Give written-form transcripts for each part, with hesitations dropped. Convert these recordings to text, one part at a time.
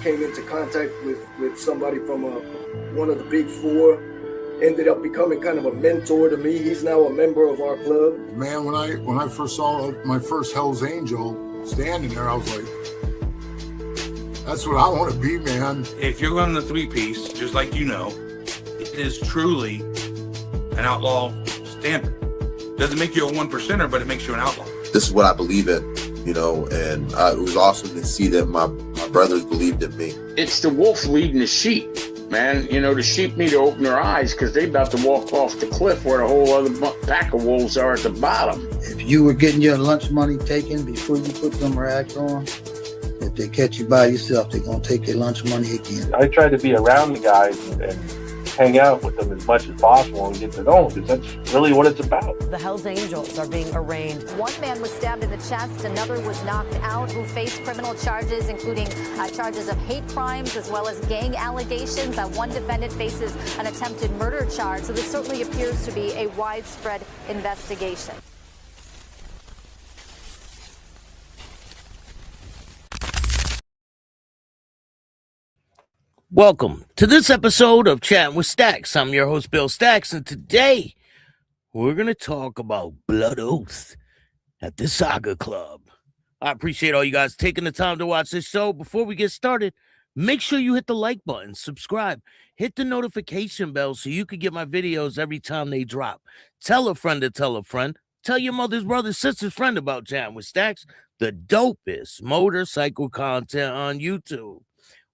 came into contact with somebody from one of the big four, ended up becoming kind of a mentor to me. He's now a member of our club. Man, when I first saw my first Hell's Angel standing there, I was like, that's what I want to be, man. If you're running a three-piece, just like you know, it is truly an outlaw standard. Doesn't make you a one percenter, but it makes you an outlaw. This is what I believe in, you know, and it was awesome to see that my brothers believed in me. It's the wolf leading the sheep, man. You know, the sheep need to open their eyes because they're about to walk off the cliff where the whole other pack of wolves are at the bottom. If you were getting your lunch money taken before you put them rags on, if they catch you by yourself, they're going to take your lunch money again. I try to be around the guys and hang out with them as much as possible and get to know them, because that's really what it's about. The Hells Angels are being arraigned. One man was stabbed in the chest, another was knocked out, who faced criminal charges, including charges of hate crimes as well as gang allegations. One defendant faces an attempted murder charge. So this certainly appears to be a widespread investigation. Welcome to this episode of Chattin with Staxx. I'm your host, Bill Staxx, and today we're going to talk about Blood Oath at the Saga Club. I appreciate all you guys taking the time to watch this show. Before we get started, make sure you hit the like button, subscribe, hit the notification bell so you can get my videos every time they drop. Tell a friend to tell a friend. Tell your mother's brother, sister's friend about Chattin with Staxx, the dopest motorcycle content on YouTube.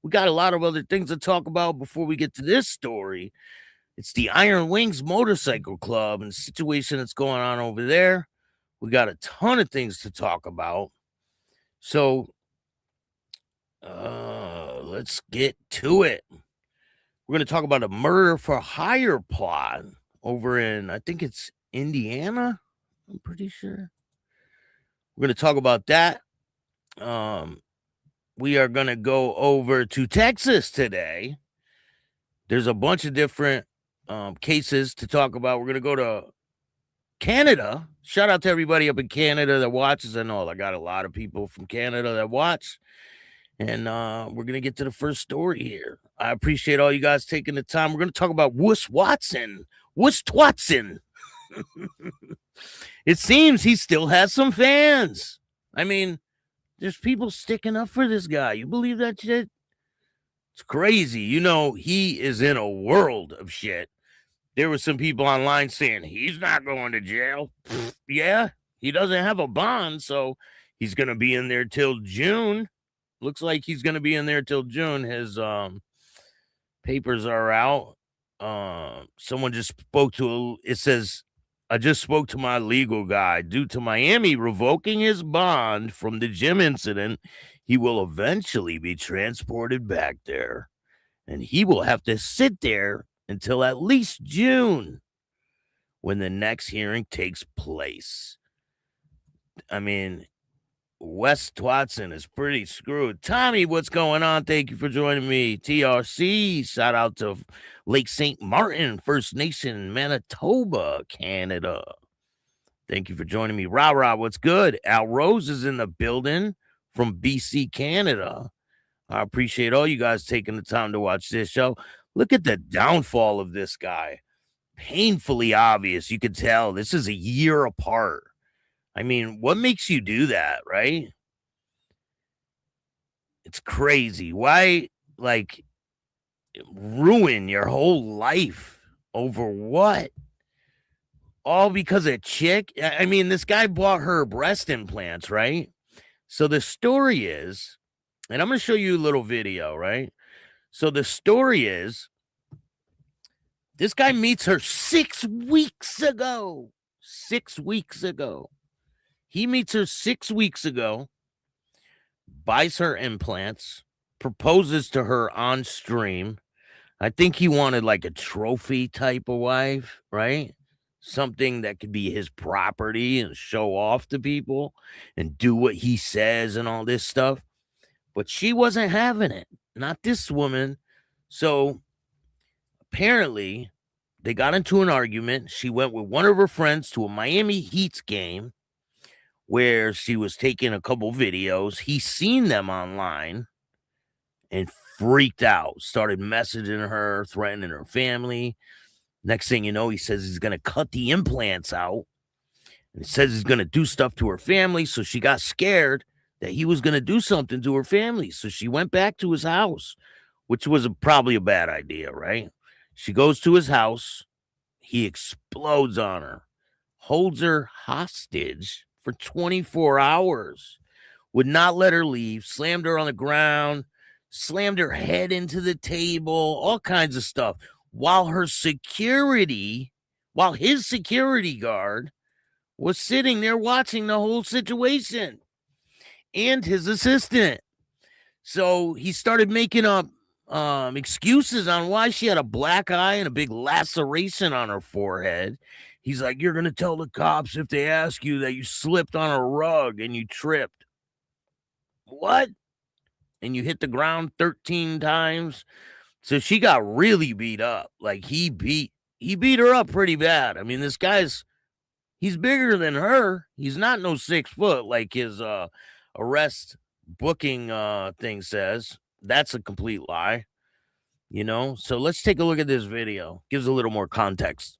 We got a lot of other things to talk about before we get to this story. It's the Iron Wings Motorcycle Club and the situation that's going on over there. We got a ton of things to talk about. So let's get to it. We're going to talk about a murder for hire plot over in, I think it's Indiana. I'm pretty sure. We're going to talk about that. We are going to go over to Texas today. There's a bunch of different cases to talk about. We're going to go to Canada. Shout out to everybody up in Canada that watches. I know I got a lot of people from Canada that watch. And we're going to get to the first story here. I appreciate all you guys taking the time. We're going to talk about Wuss Watson. Wuss Twatson. It seems he still has some fans. I mean, there's people sticking up for this guy. You believe that shit? It's crazy. You know, he is in a world of shit. There were some people online saying he's not going to jail. Yeah, he doesn't have a bond, so he's going to be in there till June. Looks like he's going to be in there till June. His papers are out. Someone just spoke to, it says, I just spoke to my legal guy. Due to Miami revoking his bond from the gym incident, he will eventually be transported back there. And he will have to sit there until at least June when the next hearing takes place. I mean, Wes Twatson is pretty screwed. Tommy, what's going on? Thank you for joining me. TRC, shout out to Lake St. Martin, First Nation, Manitoba, Canada. Thank you for joining me. Rah, what's good? Al Rose is in the building from BC, Canada. I appreciate all you guys taking the time to watch this show. Look at the downfall of this guy. Painfully obvious. You can tell this is a year apart. I mean, what makes you do that, right? It's crazy. Why, like, ruin your whole life over what? All because a chick? I mean, this guy bought her breast implants, right? So the story is, and I'm going to show you a little video, right? So the story is, this guy meets her 6 weeks ago. 6 weeks ago. He meets her 6 weeks ago, buys her implants, proposes to her on stream. I think he wanted like a trophy type of wife, right? Something that could be his property and show off to people and do what he says and all this stuff. But she wasn't having it. Not this woman. So apparently they got into an argument. She went with one of her friends to a Miami Heat game where she was taking a couple videos. He's seen them online, and freaked out, started messaging her, threatening her family. Next thing you know, he says he's going to cut the implants out. And he says he's going to do stuff to her family. So she got scared that he was going to do something to her family. So she went back to his house, which was probably a bad idea, right? She goes to his house. He explodes on her, holds her hostage for 24 hours, would not let her leave, slammed her on the ground, slammed her head into the table, all kinds of stuff, while his security guard was sitting there watching the whole situation, and his assistant. So he started making up excuses on why she had a black eye and a big laceration on her forehead. He's like, you're going to tell the cops if they ask you that you slipped on a rug and you tripped. What? And you hit the ground 13 times. So she got really beat up. Like he beat her up pretty bad. I mean, this he's bigger than her. He's not no 6 foot like his arrest booking thing says. That's a complete lie, you know? So let's take a look at this video. Gives a little more context.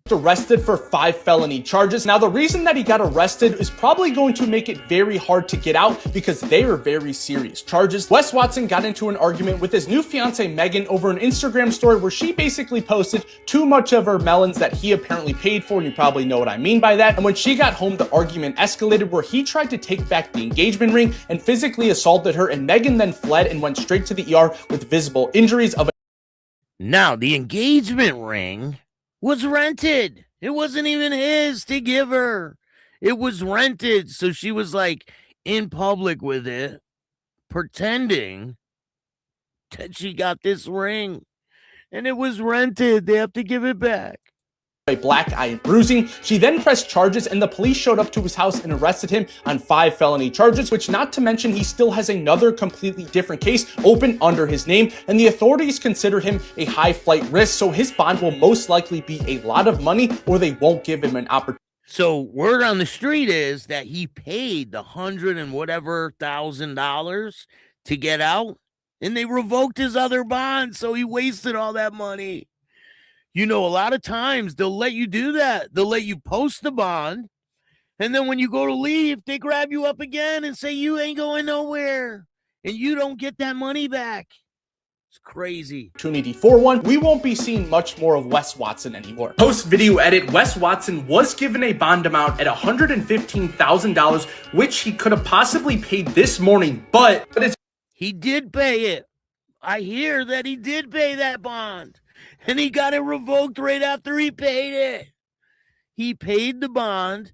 Arrested for 5 felony charges. Now, the reason that he got arrested is probably going to make it very hard to get out because they are very serious charges. Wes Watson got into an argument with his new fiance Megan over an Instagram story where she basically posted too much of her melons that he apparently paid for, and you probably know what I mean by that. And when she got home, the argument escalated where he tried to take back the engagement ring and physically assaulted her, and Megan then fled and went straight to the ER with visible injuries of Now, the engagement ring was rented. It wasn't even his to give her. It was rented. So she was like in public with it, pretending that she got this ring. And it was rented. They have to give it back. A black eye and bruising. She then pressed charges, and the police showed up to his house and arrested him on 5 felony charges, which, not to mention, he still has another completely different case open under his name, and the authorities consider him a high flight risk, so his bond will most likely be a lot of money, or they won't give him an opportunity. So word on the street is that he paid the $100 and whatever $1,000 to get out, and they revoked his other bond, so he wasted all that money. You know, a lot of times they'll let you do that. They'll let you post the bond, and then when you go to leave, they grab you up again and say you ain't going nowhere, and you don't get that money back. It's crazy. Opportunity for one. We won't be seeing much more of Wes Watson anymore. Post video edit, Wes Watson was given a bond amount at $115,000, which he could have possibly paid this morning, but he did pay it. I hear that he did pay that bond. And he got it revoked right after he paid it. He paid the bond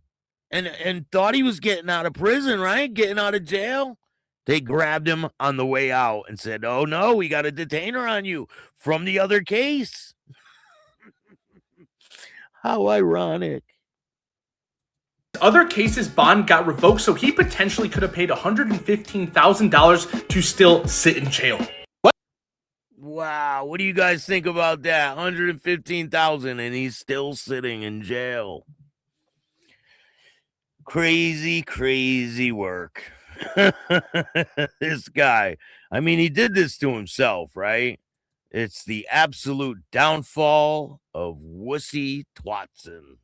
and thought he was getting out of prison, right? Getting out of jail. They grabbed him on the way out and said, oh, no, we got a detainer on you from the other case. How ironic. Other cases, bond got revoked, so he potentially could have paid $115,000 to still sit in jail. Wow, what do you guys think about that? $115,000 and he's still sitting in jail. Crazy, crazy work. This guy. I mean, he did this to himself, right? It's the absolute downfall of Wussy Twatson.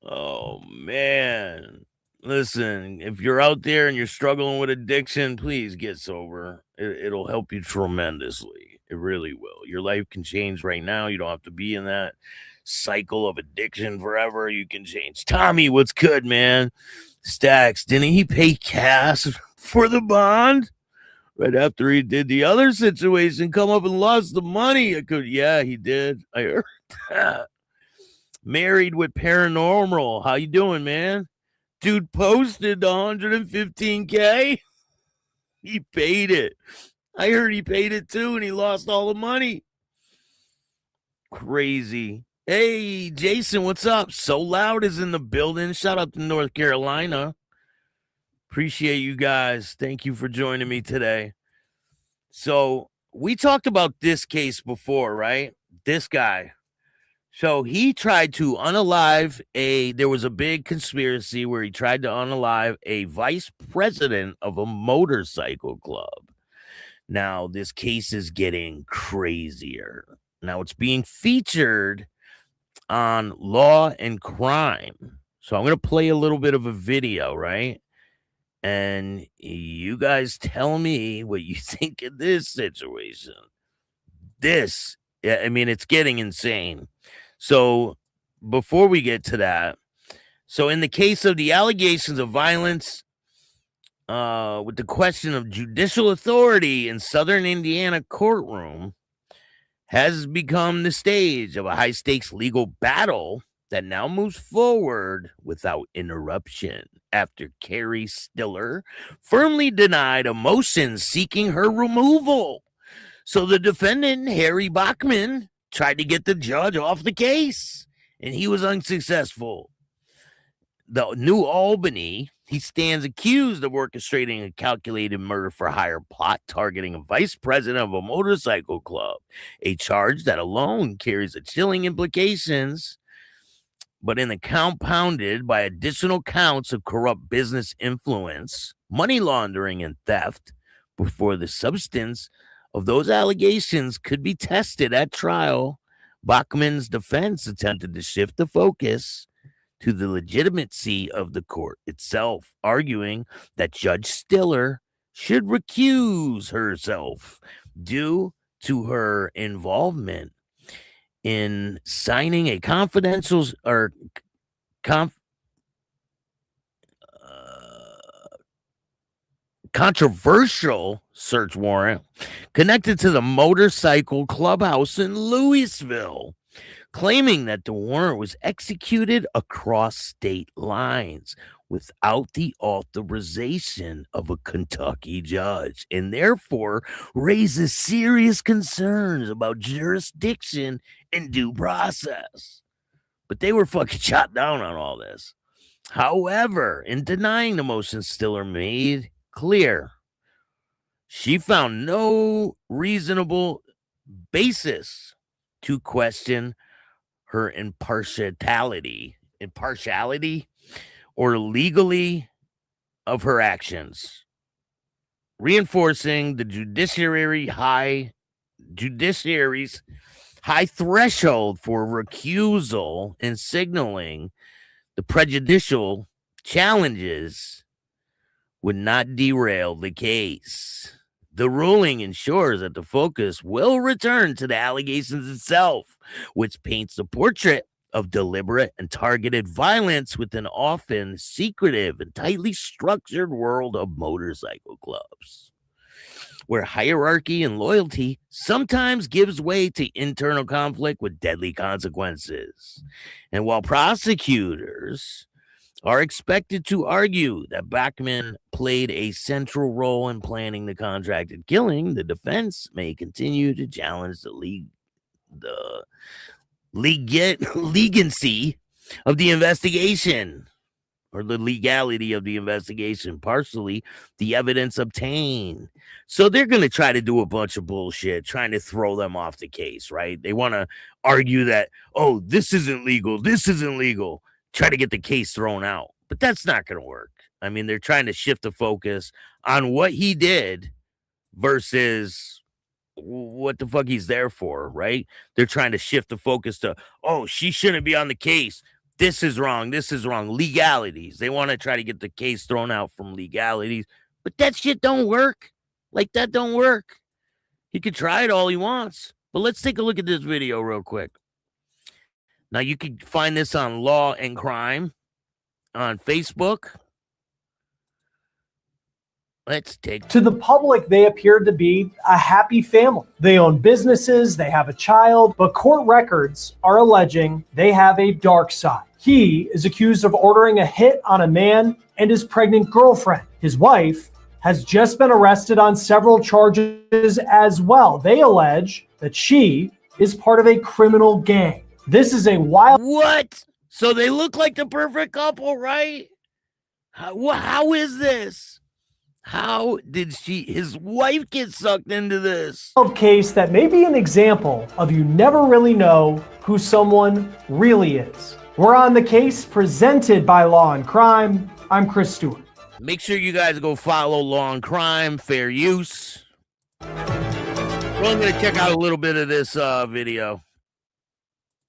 Oh, man. Listen, if you're out there and you're struggling with addiction, please get sober. It'll help you tremendously. It really will. Your life can change right now. You don't have to be in that cycle of addiction forever. You can change. Tommy, what's good, man? Staxx, didn't he pay cash for the bond? Right after he did the other situation, come up and lost the money. Yeah, he did. I heard that. Married with Paranormal. How you doing, man? Dude posted the $115K. He paid it. I heard he paid it too, and he lost all the money. Crazy. Hey, Jason, what's up? So Loud is in the building. Shout out to North Carolina. Appreciate you guys. Thank you for joining me today. So we talked about this case before, right? This guy So he tried to unalive there was a big conspiracy where he tried to unalive a vice president of a motorcycle club. Now, this case is getting crazier. Now, it's being featured on Law and Crime. So I'm going to play a little bit of a video, right? And you guys tell me what you think of this situation. It's getting insane. So before we get to that, so in the case of the allegations of violence, with the question of judicial authority in Southern Indiana courtroom has become the stage of a high-stakes legal battle that now moves forward without interruption after Carrie Stiller firmly denied a motion seeking her removal. So the defendant, Harry Bachman, tried to get the judge off the case, and he was unsuccessful. The New Albany, he stands accused of orchestrating a calculated murder for hire plot targeting a vice president of a motorcycle club, a charge that alone carries a chilling implications, but compounded by additional counts of corrupt business influence, money laundering, and theft before the substance of those allegations could be tested at trial. Bachman's defense attempted to shift the focus to the legitimacy of the court itself, arguing that Judge Stiller should recuse herself due to her involvement in signing a confidential controversial search warrant connected to the motorcycle clubhouse in Louisville, claiming that the warrant was executed across state lines without the authorization of a Kentucky judge, and therefore raises serious concerns about jurisdiction and due process. But they were fucking shot down on all this. However, in denying the motion Stiller made clear, she found no reasonable basis to question her impartiality or legally of her actions, reinforcing the judiciary's high threshold for recusal and signaling the prejudicial challenges would not derail the case. The ruling ensures that the focus will return to the allegations itself, which paints the portrait of deliberate and targeted violence within an often secretive and tightly structured world of motorcycle clubs, where hierarchy and loyalty sometimes gives way to internal conflict with deadly consequences. And while prosecutors are expected to argue that Bachman played a central role in planning the contracted killing, the defense may continue to challenge the legancy of the investigation, or the legality of the investigation, partially the evidence obtained. So they're going to try to do a bunch of bullshit, trying to throw them off the case, right? They want to argue that, oh, this isn't legal, try to get the case thrown out. But that's not going to work. I mean, they're trying to shift the focus on what he did versus what the fuck he's there for, right? They're trying to shift the focus to, oh, she shouldn't be on the case. This is wrong. Legalities. They want to try to get the case thrown out from legalities. But that shit don't work. That don't work. He could try it all he wants. But let's take a look at this video real quick. Now, you can find this on Law and Crime on Facebook. Let's take... To the public, they appeared to be a happy family. They own businesses, they have a child, but court records are alleging they have a dark side. He is accused of ordering a hit on a man and his pregnant girlfriend. His wife has just been arrested on several charges as well. They allege that she is part of a criminal gang. This is a wild... What? So they look like the perfect couple, right? How is this? How did his wife get sucked into this? Case that may be an example of you never really know who someone really is. We're on the case presented by Law and Crime. I'm Chris Stewart. Make sure you guys go follow Law and Crime, Fair Use. Well, I'm going to check out a little bit of this video.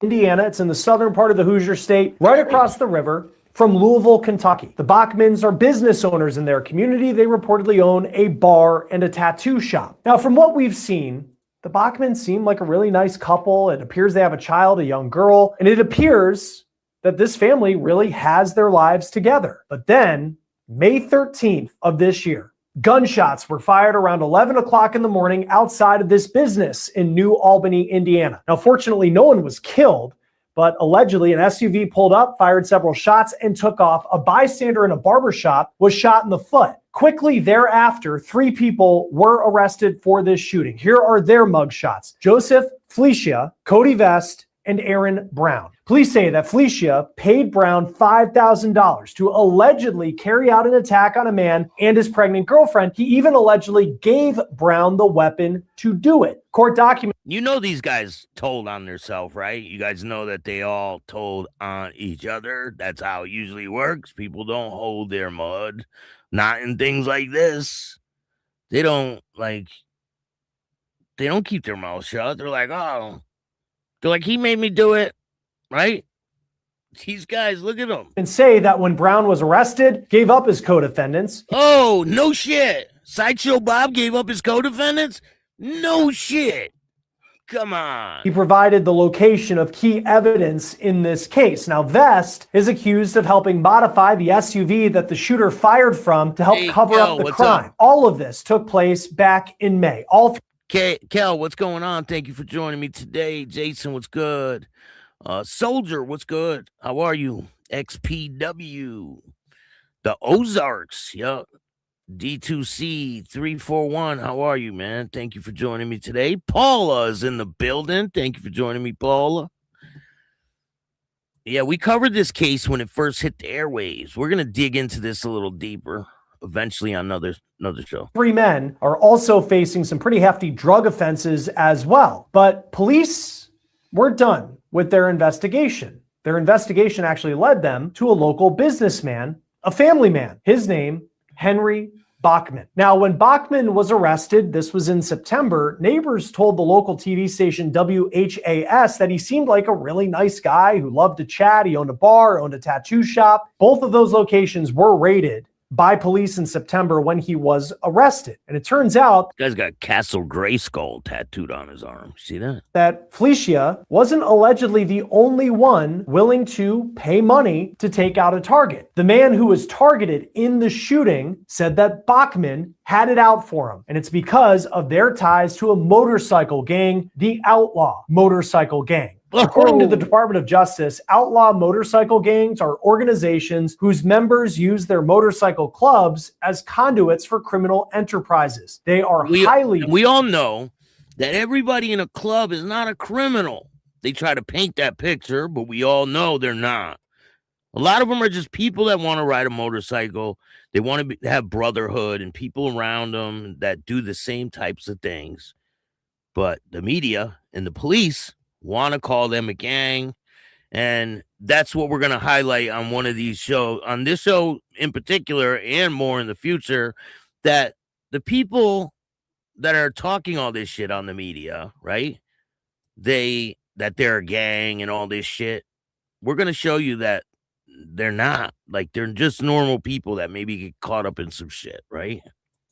Indiana, it's in the southern part of the Hoosier State, right across the river from Louisville, Kentucky. The Bachmans are business owners in their community. They reportedly own a bar and a tattoo shop. Now, from what we've seen, the Bachmans seem like a really nice couple. It appears they have a child, a young girl, and it appears that this family really has their lives together. But then, May 13th of this year, gunshots were fired around 11 o'clock in the morning outside of this business in New Albany, Indiana. Now, fortunately, no one was killed, but allegedly an SUV pulled up, fired several shots, and took off. A bystander in a barber shop was shot in the foot. Quickly thereafter, 3 people were arrested for this shooting. Here are their mugshots: Joseph Felicia, Cody Vest, and Aaron Brown. Police say that Felicia paid Brown $5,000 to allegedly carry out an attack on a man and his pregnant girlfriend. He even allegedly gave Brown the weapon to do it. Court documents. You know these guys told on themselves, right? You guys know that they all told on each other. That's how it usually works. People don't hold their mud. Not in things like this. They don't keep their mouth shut. They're like, oh. They're like, he made me do it, right? These guys, look at them. And say that when Brown was arrested, gave up his co-defendants. Oh, no shit. Sideshow Bob gave up his co-defendants? No shit. Come on. He provided the location of key evidence in this case. Now, Vest is accused of helping modify the SUV that the shooter fired from to help cover up the crime. All of this took place back in May. Kel, what's going on? Thank you for joining me today. Jason, what's good? Soldier, what's good? How are you? XPW, the Ozarks, yup. D2C 341, how are you, man? Thank you for joining me today. Paula is in the building. Thank you for joining me, Paula. Yeah, we covered this case when it first hit the airwaves. We're gonna dig into this a little deeper eventually on another show. 3 men are also facing some pretty hefty drug offenses as well. But police were done with their investigation. Their investigation actually led them to a local businessman, a family man. His name, Henry Bachman. Now, when Bachman was arrested, this was in September, neighbors told the local TV station WHAS that he seemed like a really nice guy who loved to chat. He owned a bar, owned a tattoo shop. Both of those locations were raided by police in September when he was arrested. And it turns out this guy's got Castle Grayskull tattooed on his arm. See that? That Felicia wasn't allegedly the only one willing to pay money to take out a target. The man who was targeted in the shooting said that Bachman had it out for him. And it's because of their ties to a motorcycle gang, the Outlaw Motorcycle Gang. According to the Department of Justice, outlaw motorcycle gangs are organizations whose members use their motorcycle clubs as conduits for criminal enterprises. They are We all know that everybody in a club is not a criminal. They try to paint that picture, but we all know they're not. A lot of them are just people that want to ride a motorcycle. They want to have brotherhood and people around them that do the same types of things. But the media and the police want to call them a gang, and that's what we're going to highlight on one of these shows, on this show in particular, and more in the future, that the people that are talking all this shit on the media, right, that they're a gang and all this shit, we're going to show you that they're not. Like, they're just normal people that maybe get caught up in some shit, right?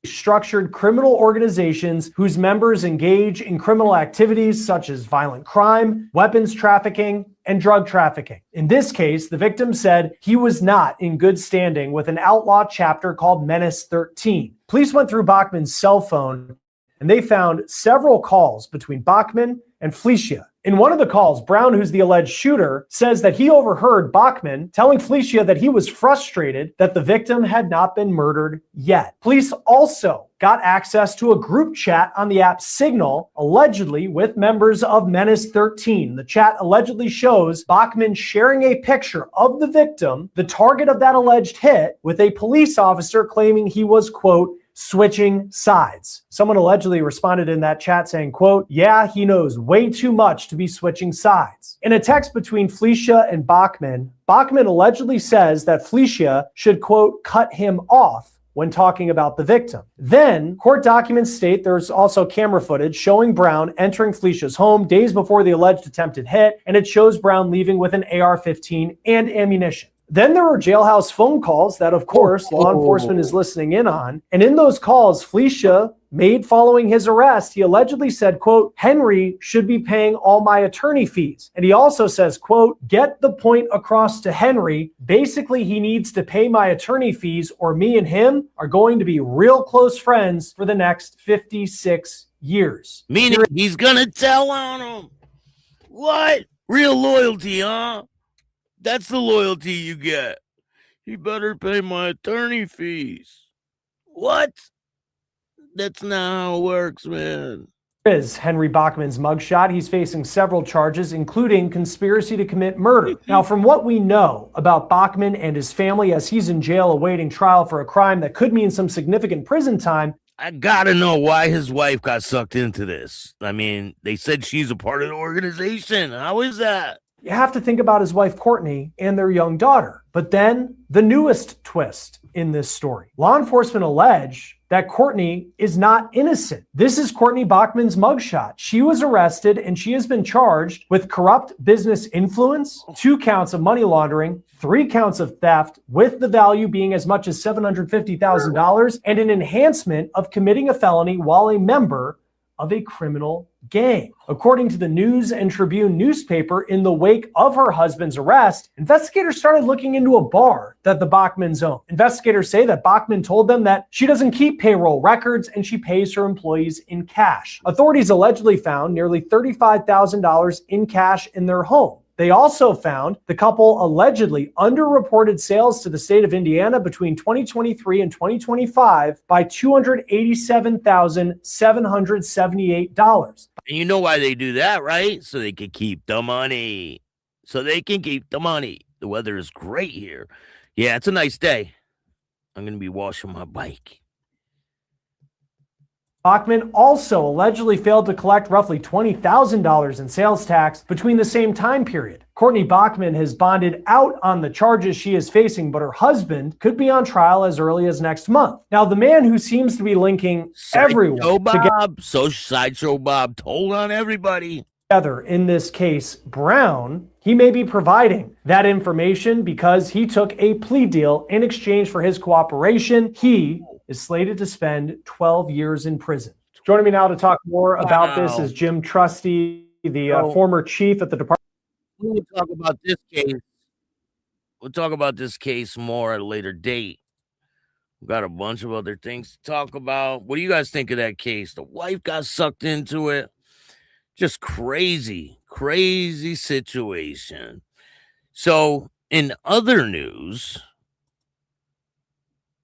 Structured criminal organizations whose members engage in criminal activities such as violent crime, weapons trafficking, and drug trafficking. In this case, the victim said he was not in good standing with an outlaw chapter called Menace 13. Police went through Bachman's cell phone and they found several calls between Bachman and Felicia. In one of the calls, Brown, who's the alleged shooter, says that he overheard Bachman telling Felicia that he was frustrated that the victim had not been murdered yet. Police also got access to a group chat on the app Signal, allegedly with members of Menace 13. The chat allegedly shows Bachman sharing a picture of the victim, the target of that alleged hit, with a police officer claiming he was, quote, switching sides. Someone allegedly responded in that chat saying, quote, yeah, he knows way too much to be switching sides. In a text between Felicia and Bachman, Bachman allegedly says that Felicia should, quote, cut him off when talking about the victim. Then, court documents state there's also camera footage showing Brown entering Felicia's home days before the alleged attempted hit, and it shows Brown leaving with an AR-15 and ammunition. Then there are jailhouse phone calls that, of course, law enforcement is listening in on. And in those calls, Felicia made following his arrest, he allegedly said, quote, Henry should be paying all my attorney fees. And he also says, quote, get the point across to Henry. Basically, he needs to pay my attorney fees or me and him are going to be real close friends for the next 56 years. Meaning he's going to tell on him. What? Real loyalty, huh? That's the loyalty you get. You better pay my attorney fees. What? That's not how it works, man. Is Henry Bachman's mugshot. He's facing several charges, including conspiracy to commit murder. Now, from what we know about Bachman and his family as he's in jail awaiting trial for a crime that could mean some significant prison time, I gotta know why his wife got sucked into this. I mean, they said she's a part of the organization. How is that? you have to think about his wife, Courtney, and their young daughter. But then the newest twist in this story. Law enforcement allege that Courtney is not innocent. This is Courtney Bachman's mugshot. She was arrested and she has been charged with corrupt business influence, 2 counts of money laundering, 3 counts of theft, with the value being as much as $750,000, and an enhancement of committing a felony while a member of a criminal gang. According to the News and Tribune newspaper, in the wake of her husband's arrest, investigators started looking into a bar that the Bachmans own. Investigators say that Bachman told them that she doesn't keep payroll records and she pays her employees in cash. Authorities allegedly found nearly $35,000 in cash in their home. They also found the couple allegedly underreported sales to the state of Indiana between 2023 and 2025 by $287,778. And you know why they do that, right? So they can keep the money. The weather is great here. Yeah, it's a nice day. I'm going to be washing my bike. Bachman also allegedly failed to collect roughly $20,000 in sales tax between the same time period. Courtney Bachman has bonded out on the charges she is facing, but her husband could be on trial as early as next month. Now, the man who seems to be linking everyone Sideshow Bob told on everybody together in this case, Brown, he may be providing that information because he took a plea deal in exchange for his cooperation. He is slated to spend 12 years in prison. Joining me now to talk more about this is Jim Trusty, the former chief at the department. We'll talk about this case more at a later date. We've got a bunch of other things to talk about. What do you guys think of that case? The wife got sucked into it. Just crazy situation. So, in other news,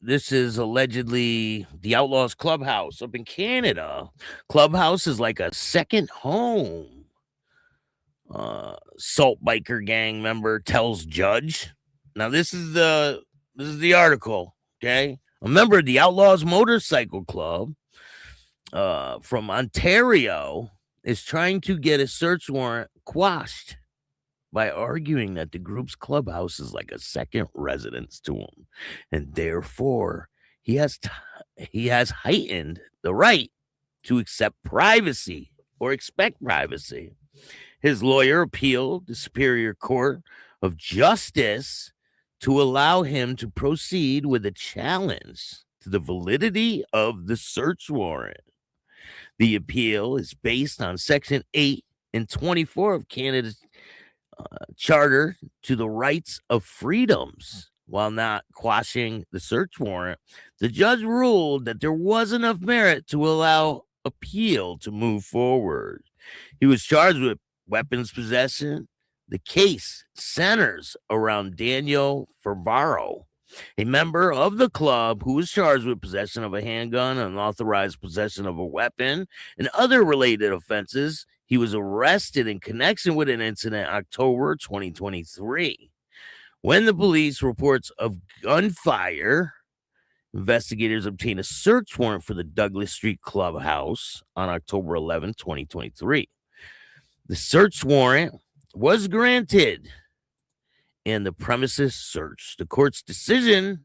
this is allegedly the Outlaws Clubhouse up in Canada. Clubhouse is like a second home. Salt biker gang member tells judge. Now this is the article. Okay, a member of the Outlaws Motorcycle Club from Ontario is trying to get a search warrant quashed by arguing that the group's clubhouse is like a second residence to him, and therefore he has heightened the right to accept privacy or expect privacy. His lawyer appealed the Superior Court of Justice to allow him to proceed with a challenge to the validity of the search warrant. The appeal is based on Section 8 and 24 of Canada's Charter to the Rights of Freedoms. While not quashing the search warrant, the judge ruled that there was enough merit to allow appeal to move forward. He was charged with weapons possession. The case centers around Daniel Fervaro, a member of the club who was charged with possession of a handgun, unauthorized possession of a weapon, and other related offenses. He was arrested in connection with an incident in October 2023. When the police reports of gunfire, Investigators obtained a search warrant for the Douglas Street Clubhouse on October 11, 2023. The search warrant was granted and the premises searched. The court's decision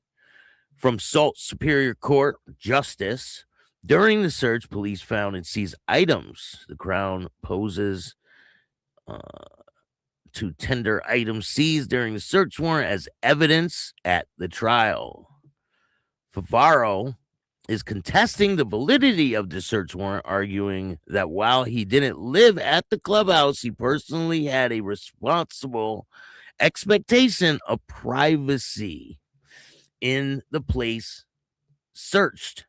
from Salt Superior Court Justice: during the search, police found and seized items. The Crown poses to tender items seized during the search warrant as evidence at the trial. Favaro is contesting the validity of the search warrant, arguing that while he didn't live at the clubhouse, he personally had a responsible expectation of privacy in the place searched.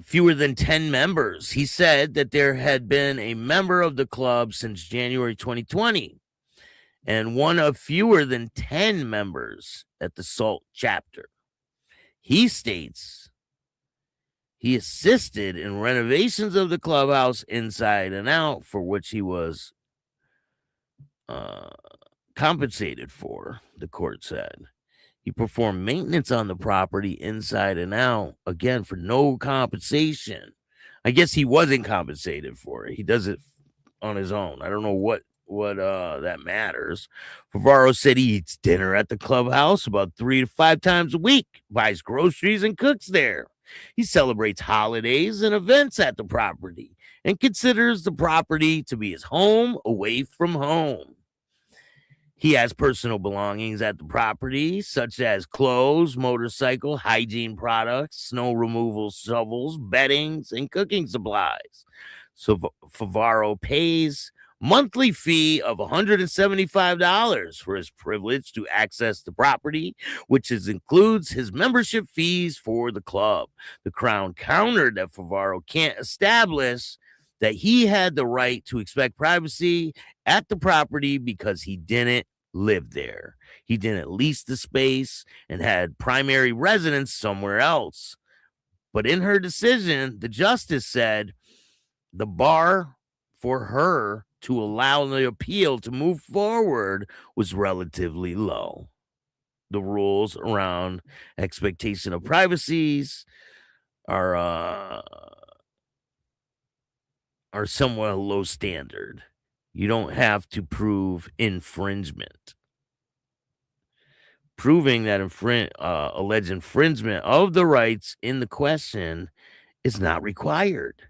Fewer than 10 members. He said that there had been a member of the club since January 2020 and one of fewer than 10 members at the Salt chapter. He states he assisted in renovations of the clubhouse inside and out, for which he was compensated for, the court said. He performed maintenance on the property inside and out, again, for no compensation. I guess he wasn't compensated for it. He does it on his own. I don't know what that matters. Favaro said he eats dinner at the clubhouse about 3 to 5 times a week, buys groceries and cooks there. He celebrates holidays and events at the property and considers the property to be his home away from home. He has personal belongings at the property, such as clothes, motorcycle, hygiene products, snow removal shovels, beddings, and cooking supplies. So Favaro pays monthly fee of $175 for his privilege to access the property, which includes his membership fees for the club. The Crown countered that Favaro can't establish that he had the right to expect privacy at the property because he didn't live there. He didn't lease the space and had primary residence somewhere else. But in her decision, the justice said the bar for her to allow the appeal to move forward was relatively low. The rules around expectation of privacies are somewhat low standard. You don't have to prove infringement. Proving that alleged infringement of the rights in the question is not required.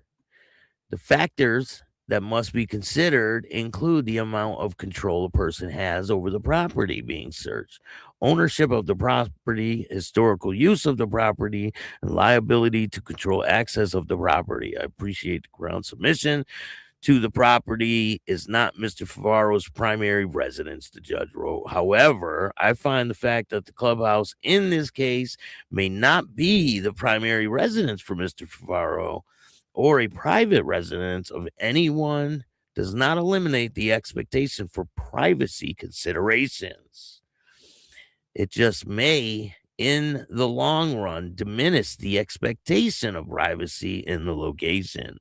The factors that must be considered include the amount of control a person has over the property being searched, ownership of the property, historical use of the property, and liability to control access of the property. I appreciate the Crown's submission to the property is not Mr. Favaro's primary residence, the judge wrote. However, I find the fact that the clubhouse in this case may not be the primary residence for Mr. Favaro or a private residence of anyone does not eliminate the expectation for privacy considerations. It just may, in the long run, diminish the expectation of privacy in the location.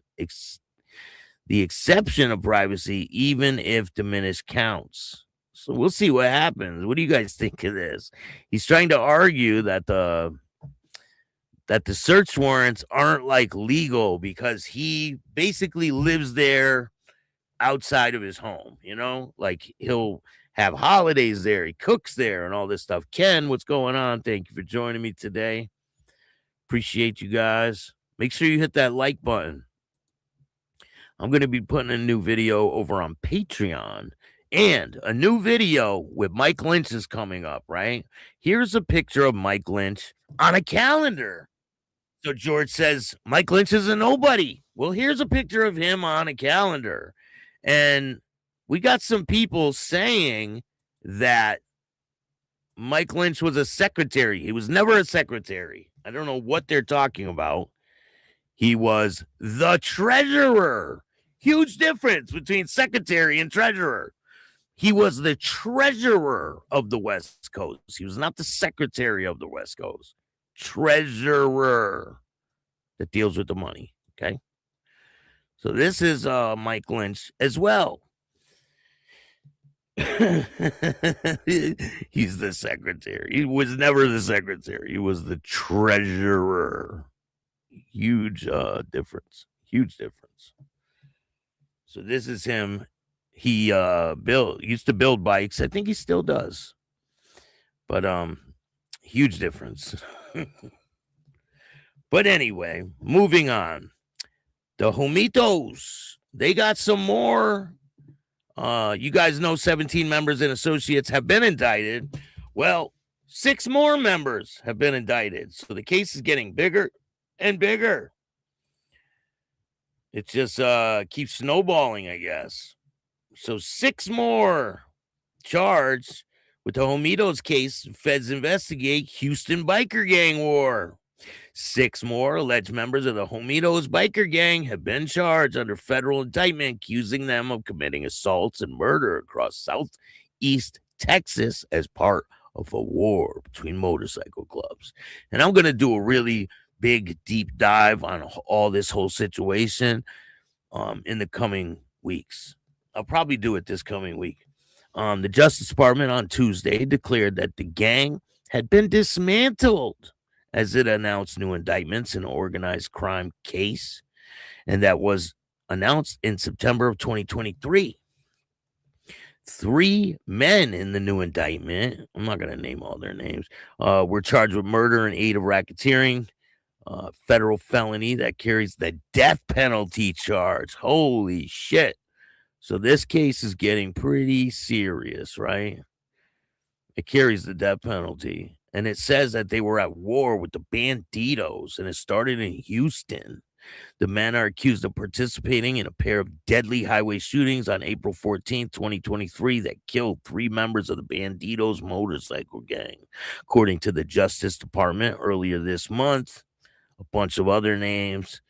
The exception of privacy, even if diminished, counts. So we'll see what happens. What do you guys think of this? He's trying to argue that the search warrants aren't like legal because he basically lives there outside of his home, you know, like he'll have holidays there, he cooks there and all this stuff. Ken, what's going on? Thank you for joining me today. Appreciate you guys. Make sure you hit that like button. I'm going to be putting a new video over on Patreon, and a new video with Mike Lynch is coming up, right? Here's a picture of Mike Lynch on a calendar. So George says, Mike Lynch is a nobody. Well, here's a picture of him on a calendar. And we got some people saying that Mike Lynch was a secretary. He was never a secretary. I don't know what they're talking about. He was the treasurer. Huge difference between secretary and treasurer. He was the treasurer of the West Coast. He was not the secretary of the West Coast. Treasurer that deals with the money. Okay. So this is Mike Lynch as well. He's the secretary. He was never the secretary. He was the treasurer. Huge difference. Huge difference. So this is him. He used to build bikes. I think he still does. But huge difference. But anyway, moving on. The Homitos, they got some more. You guys know 17 members and associates have been indicted. Well, 6 more members have been indicted. So the case is getting bigger and bigger. It just keeps snowballing, I guess. So 6 more charged with the Homitos case. Feds investigate Houston biker gang war. 6 more alleged members of the Homitos biker gang have been charged under federal indictment, accusing them of committing assaults and murder across southeast Texas as part of a war between motorcycle clubs. And I'm going to do a really big, deep dive on all this whole situation in the coming weeks. I'll probably do it this coming week. The Justice Department on Tuesday declared that the gang had been dismantled as it announced new indictments in an organized crime case, and that was announced in September of 2023. 3 men in the new indictment, I'm not going to name all their names, were charged with murder and aid of racketeering, federal felony that carries the death penalty charge. Holy shit. So this case is getting pretty serious, right? It carries the death penalty. And it says that they were at war with the Banditos, and it started in Houston. The men are accused of participating in a pair of deadly highway shootings on April 14th, 2023 that killed 3 members of the Banditos motorcycle gang. According to the Justice Department earlier this month, a bunch of other names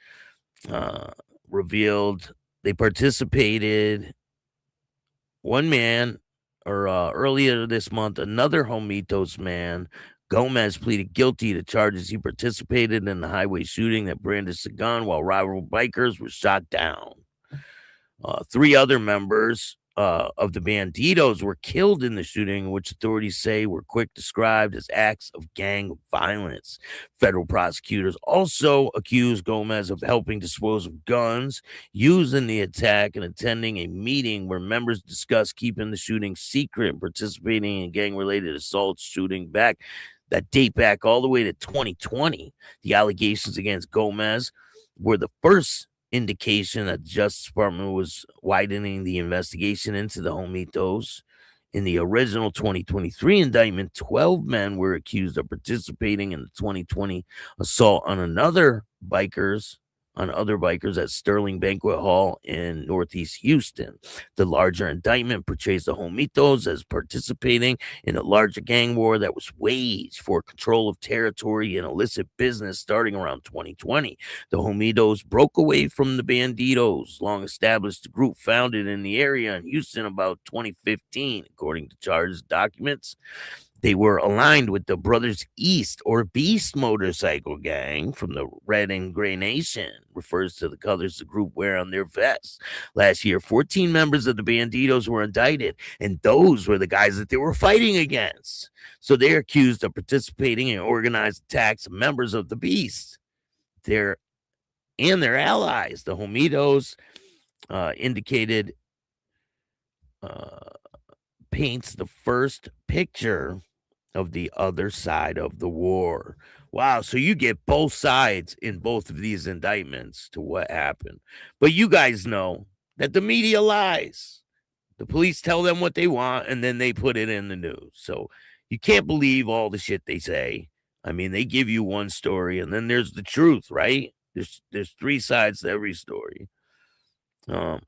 revealed they participated. One man, earlier this month, another Homitos man, Gomez, pleaded guilty to charges he participated in the highway shooting that brandished a gun while rival bikers were shot down. 3 other members of the Banditos were killed in the shooting, which authorities say were quick described as acts of gang violence. Federal prosecutors also accused Gomez of helping dispose of guns used in the attack and attending a meeting where members discussed keeping the shooting secret and participating in gang-related assaults that date back all the way to 2020. The allegations against Gomez were the first indication that the Justice Department was widening the investigation into the Homitos. In the original 2023 indictment, 12 men were accused of participating in the 2020 assault on other bikers at Sterling Banquet Hall in Northeast Houston. The larger indictment portrays the Homitos as participating in a larger gang war that was waged for control of territory and illicit business starting around 2020. The Homitos broke away from the Banditos, long established group founded in the area in Houston about 2015, according to charges documents. They were aligned with the Brothers East or Beast motorcycle gang from the Red and Gray Nation, refers to the colors the group wear on their vests. Last year, 14 members of the Banditos were indicted, and those were the guys that they were fighting against. So they're accused of participating in organized attacks of members of the Beast. Their allies, the Homitos, indicated paints the first picture of the other side of the war. Wow, so you get both sides in both of these indictments to what happened. But you guys know that the media lies. The police tell them what they want, and then they put it in the news. So you can't believe all the shit they say. I mean, they give you one story, and then there's the truth, right? There's 3 sides to every story.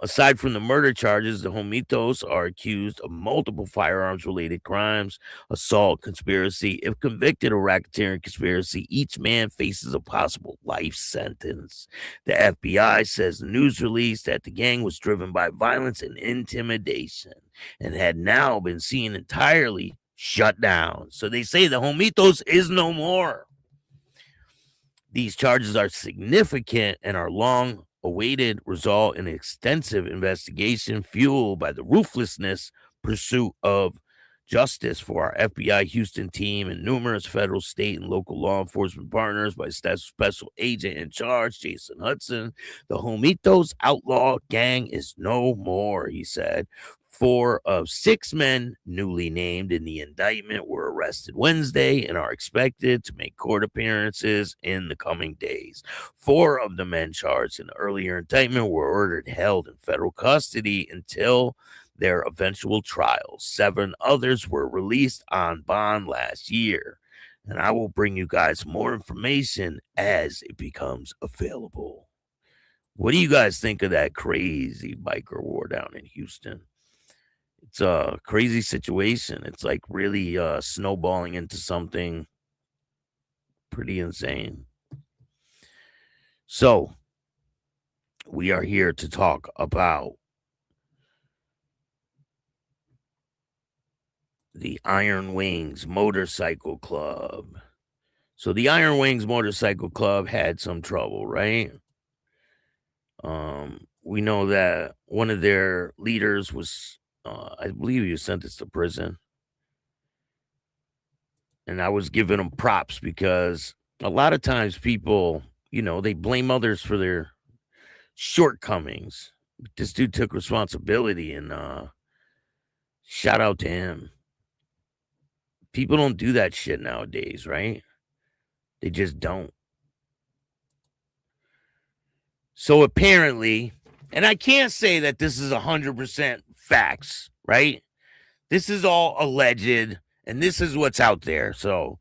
Aside from the murder charges, the Homitos are accused of multiple firearms-related crimes, assault, conspiracy. If convicted of racketeering conspiracy, each man faces a possible life sentence. The FBI says the news release that the gang was driven by violence and intimidation and had now been seen entirely shut down. So they say the Homitos is no more. These charges are significant and are long-awaited result in an extensive investigation fueled by the ruthlessness, pursuit of justice for our FBI Houston team and numerous federal, state, and local law enforcement partners by Special Agent in Charge Jason Hudson. The Homitos Outlaw Gang is no more, he said. 4 of 6 men newly named in the indictment were arrested Wednesday and are expected to make court appearances in the coming days. 4 of the men charged in the earlier indictment were ordered held in federal custody until their eventual trials. 7 others were released on bond last year, and I will bring you guys more information as it becomes available. What do you guys think of that crazy biker war down in Houston? It's a crazy situation. It's like really snowballing into something pretty insane. So, we are here to talk about the Iron Wings Motorcycle Club. So the Iron Wings Motorcycle Club had some trouble, right? We know that one of their leaders was, I believe he was sentenced to prison. And I was giving them props because a lot of times people, they blame others for their shortcomings. This dude took responsibility, and shout out to him. People don't do that shit nowadays, right? They just don't. So apparently, and I can't say that this is 100% facts, right? This is all alleged, and this is what's out there. So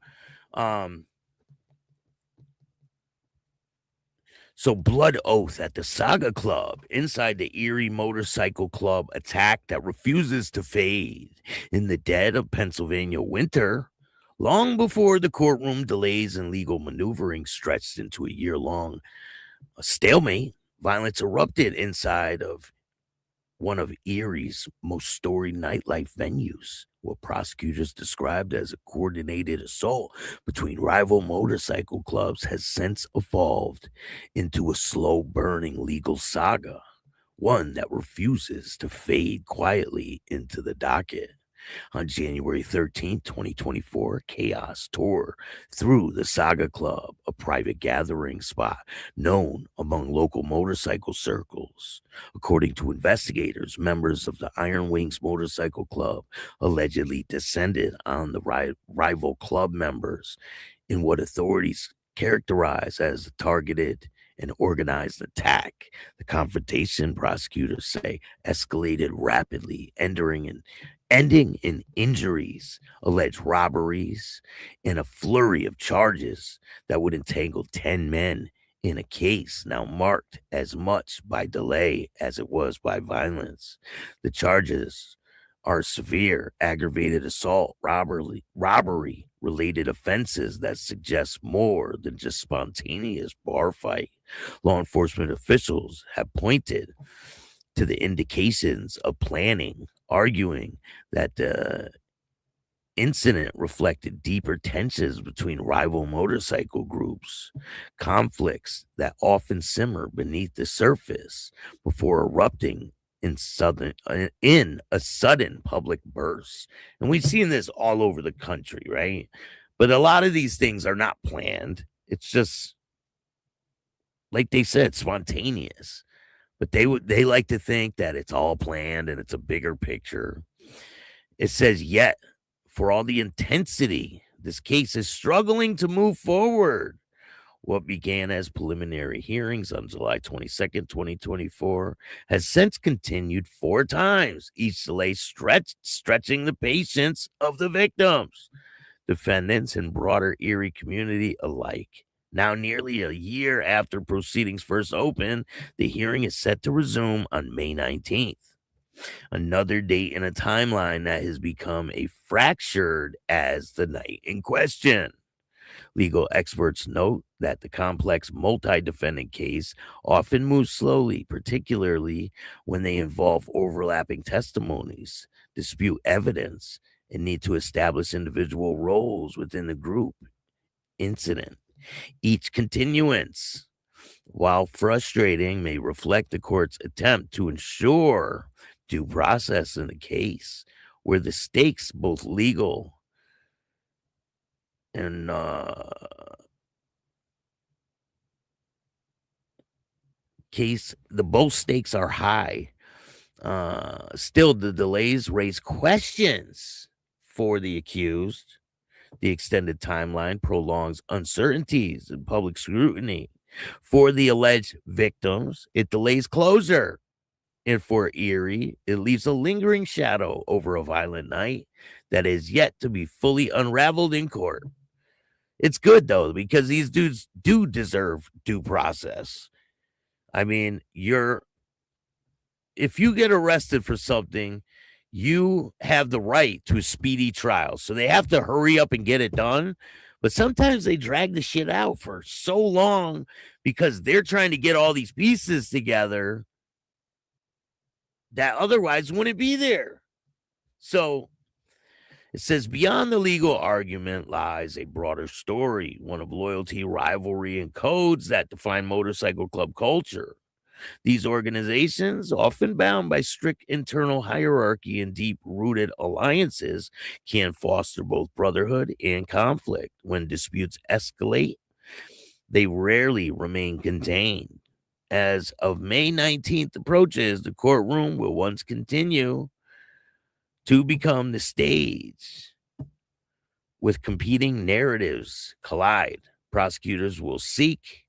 blood oath at the Saga Club inside the Erie Motorcycle Club attack that refuses to fade in the dead of Pennsylvania winter. Long before the courtroom delays and legal maneuvering stretched into a year-long stalemate, violence erupted inside of one of Erie's most storied nightlife venues, what prosecutors described as a coordinated assault between rival motorcycle clubs has since evolved into a slow-burning legal saga, one that refuses to fade quietly into the docket. On January 13, 2024, chaos tore through the Saga Club, a private gathering spot known among local motorcycle circles. According to investigators, members of the Iron Wings Motorcycle Club allegedly descended on the rival club members in what authorities characterize as a targeted and organized attack. The confrontation, prosecutors say, escalated rapidly, ending in injuries, alleged robberies, and a flurry of charges that would entangle 10 men in a case now marked as much by delay as it was by violence. The charges are severe aggravated assault, robbery related offenses that suggest more than just spontaneous bar fight. Law enforcement officials have pointed to the indications of planning, arguing that the incident reflected deeper tensions between rival motorcycle groups, conflicts that often simmer beneath the surface before erupting in a sudden public burst. And we've seen this all over the country, right? But a lot of these things are not planned. It's just, like they said, spontaneous. But they like to think that it's all planned and it's a bigger picture. It says, yet, for all the intensity, this case is struggling to move forward. What began as preliminary hearings on July 22nd, 2024, has since continued 4 times, each delay stretching the patience of the victims, defendants, and broader Erie community alike. Now, nearly a year after proceedings first opened, the hearing is set to resume on May 19th. Another date in a timeline that has become as fractured as the night in question. Legal experts note that the complex multi-defendant case often moves slowly, particularly when they involve overlapping testimonies, dispute evidence, and need to establish individual roles within the group incident. Each continuance, while frustrating, may reflect the court's attempt to ensure due process in the case. where the stakes, both legal and both stakes are high. Still, the delays raise questions for the accused. The extended timeline prolongs uncertainties and public scrutiny. For the alleged victims, it delays closure. And for Erie, it leaves a lingering shadow over a violent night that is yet to be fully unraveled in court. It's good, though, because these dudes do deserve due process. I mean, if you get arrested for something, you have the right to a speedy trial. So they have to hurry up and get it done. But sometimes they drag the shit out for so long because they're trying to get all these pieces together that otherwise wouldn't be there. So it says, beyond the legal argument lies a broader story, one of loyalty, rivalry, and codes that define motorcycle club culture. These organizations, often bound by strict internal hierarchy and deep-rooted alliances, can foster both brotherhood and conflict. When disputes escalate, they rarely remain contained. As of May 19th approaches, the courtroom will once continue to become the stage with competing narratives collide. Prosecutors will seek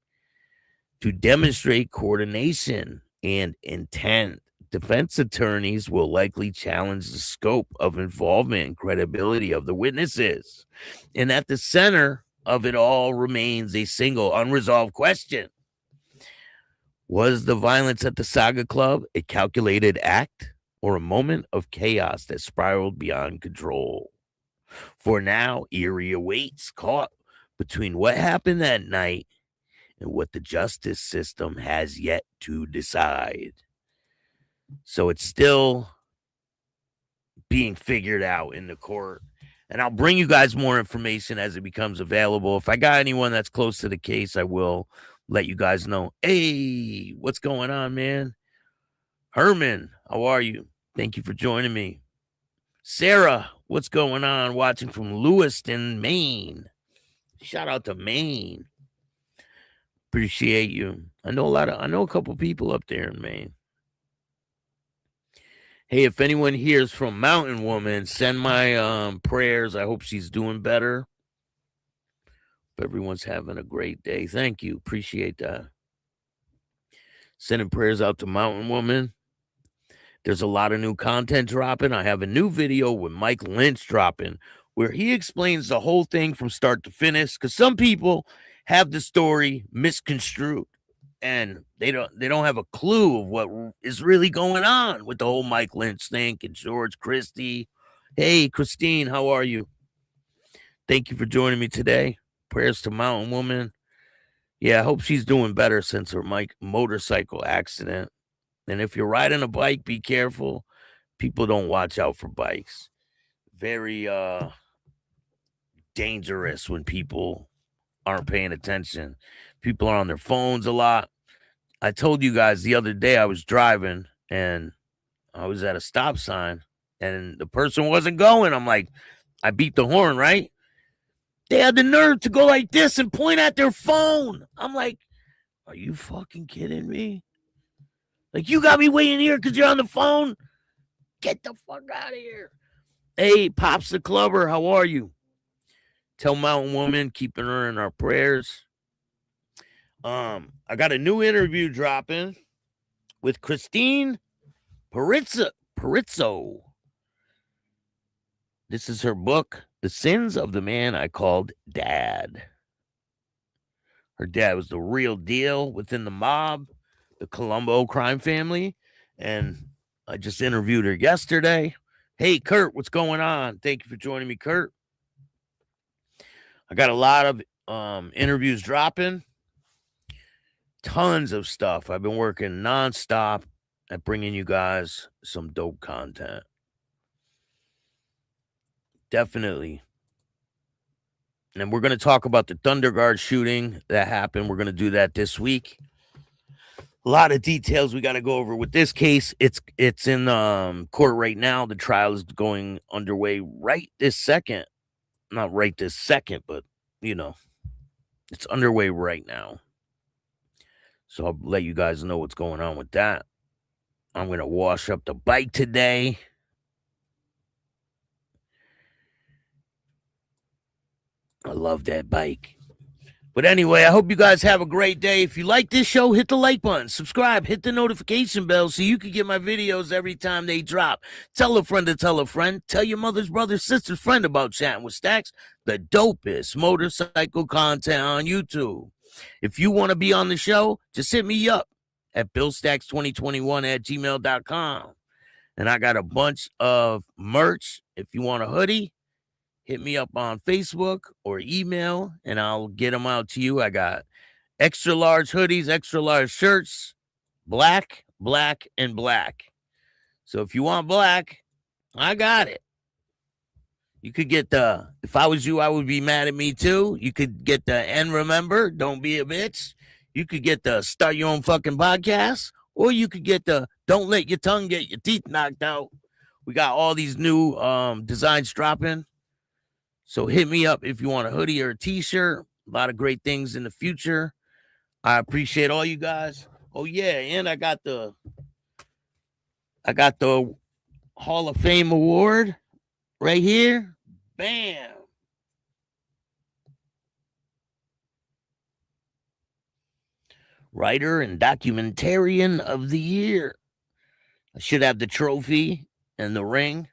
to demonstrate coordination and intent. Defense attorneys will likely challenge the scope of involvement and credibility of the witnesses. And at the center of it all remains a single unresolved question. Was the violence at the Saga Club a calculated act or a moment of chaos that spiraled beyond control? For now, Erie awaits, caught between what happened that night and what the justice system has yet to decide. So it's still being figured out in the court. And I'll bring you guys more information as it becomes available. If I got anyone that's close to the case, I will let you guys know. Hey, what's going on, man? Herman, how are you? Thank you for joining me. Sarah, what's going on? Watching from Lewiston, Maine. Shout out to Maine. Appreciate you. I know a couple people up there in Maine. Hey, if anyone hears from Mountain Woman, send my prayers. I hope she's doing better. Hope everyone's having a great day. Thank you. Appreciate that. Sending prayers out to Mountain Woman. There's a lot of new content dropping. I have a new video with Mike Lynch dropping where he explains the whole thing from start to finish, because some people have the story misconstrued and they don't have a clue of what is really going on with the whole Mike Lynch thing and George Christie. Hey, Christine, how are you? Thank you for joining me today. Prayers to Mountain Woman. Yeah, I hope she's doing better since her motorcycle accident. And if you're riding a bike, be careful. People don't watch out for bikes. Very dangerous when people aren't paying attention. People are on their phones a lot. I told you guys the other day I was driving and I was at a stop sign and the person wasn't going. I'm like, I beat the horn, right? They had the nerve to go like this and point at their phone. I'm like, are you fucking kidding me? Like, you got me waiting here because you're on the phone? Get the fuck out of here. Hey, Pops the Clubber, how are you? Tell Mountain Woman, keeping her in our prayers. I got a new interview dropping with Christine Perizzo. This is her book, The Sins of the Man I Called Dad. Her dad was the real deal within the mob, the Colombo crime family, and I just interviewed her yesterday. Hey, Kurt, what's going on? Thank you for joining me, Kurt. I got a lot of interviews dropping. Tons of stuff. I've been working nonstop at bringing you guys some dope content. Definitely. And we're going to talk about the Thunder Guard shooting that happened. We're going to do that this week. A lot of details we got to go over with this case. It's in court right now. The trial is going underway right this second. Not right this second, but you know, it's underway right now. So I'll let you guys know what's going on with that. I'm going to wash up the bike today. I love that bike. But anyway, I hope you guys have a great day. If you like this show, hit the like button, subscribe, hit the notification bell so you can get my videos every time they drop. Tell a friend to tell a friend. Tell your mother's brother, sister's friend about Chatting with Staxx, the dopest motorcycle content on YouTube. If you want to be on the show, just hit me up at billstax2021@gmail.com. And I got a bunch of merch. If you want a hoodie, hit me up on Facebook or email, and I'll get them out to you. I got extra large hoodies, extra large shirts, black, black, and black. So if you want black, I got it. You could get the, if I was you, I would be mad at me too. You could get the, and remember, don't be a bitch. You could get the start your own fucking podcast, or you could get the don't let your tongue get your teeth knocked out. We got all these new designs dropping. So hit me up if you want a hoodie or a t-shirt. A lot of great things in the future. I appreciate all you guys. Oh yeah, and I got the Hall of Fame award right here. Bam. Writer and Documentarian of the Year. I should have the trophy and the ring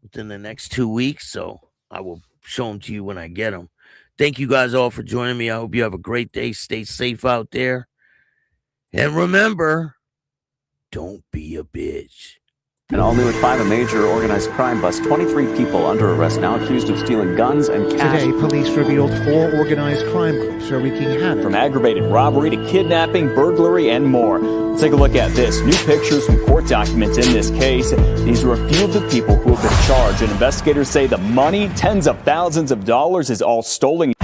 within the next 2 weeks, so I will show them to you when I get them. Thank you guys all for joining me. I hope you have a great day. Stay safe out there. And remember, don't be a bitch. And all new at 5, a major organized crime bust. 23 people under arrest now accused of stealing guns and cash. Today, police revealed 4 organized crime groups are wreaking havoc. From aggravated robbery to kidnapping, burglary, and more. Let's take a look at this. New pictures from court documents in this case. These are a few of the people who have been charged. And investigators say the money, tens of thousands of dollars, is all stolen.